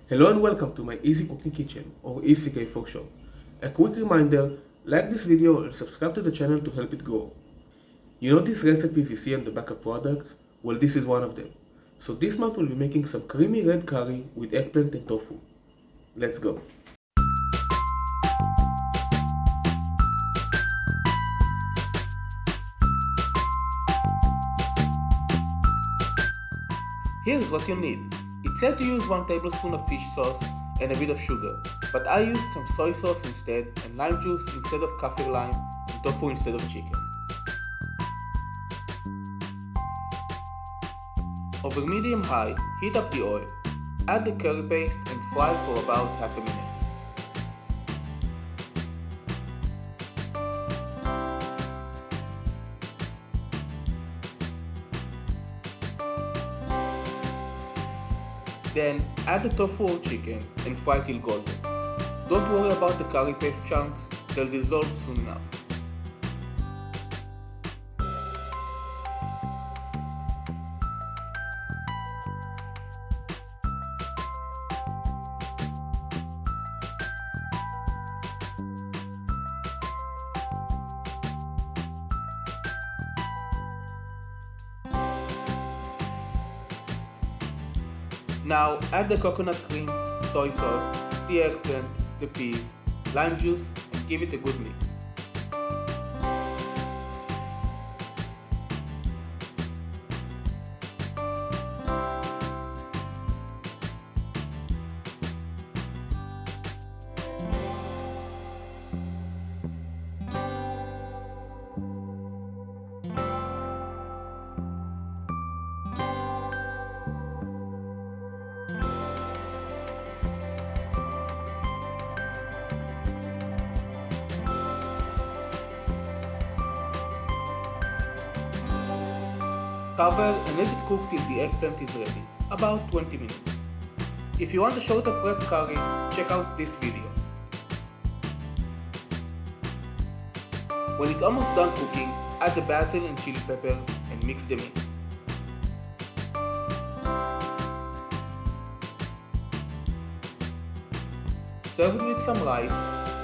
Hello and welcome to my Easy Cooking Kitchen, or ECK for short. A quick reminder, like this video and subscribe to the channel to help it grow. You know these recipes you see on the back of products? Well, this is one of them. So this month we'll be making some creamy red curry with eggplant and tofu. Let's go. Here's what you'll need. It said to use 1 tablespoon of fish sauce and a bit of sugar, but I used some soy sauce instead and lime juice instead of kaffir lime and tofu instead of chicken. Over medium-high, heat up the oil, add the curry paste and fry for about half a minute. Then add the tofu or chicken and fry till golden. Don't worry about the curry paste chunks, they'll dissolve soon enough. Now add the coconut cream, soy sauce, the eggplant, the peas, lime juice and give it a good mix. Cover and let it cook till the eggplant is ready, about 20 minutes. If you want a shorter prep curry, check out this video. When it's almost done cooking, add the basil and chili peppers and mix them in. Serve it with some rice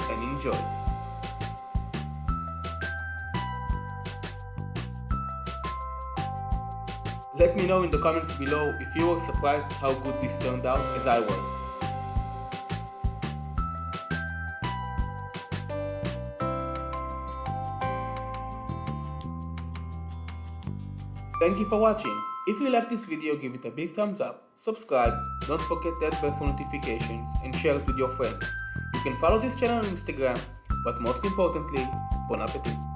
and enjoy. Let me know in the comments below if you were surprised at how good this turned out as I was. Thank you for watching. If you like this video, give it a big thumbs up, subscribe, don't forget that bell for notifications and share it with your friends. You can follow this channel on Instagram, but most importantly, bon appetit!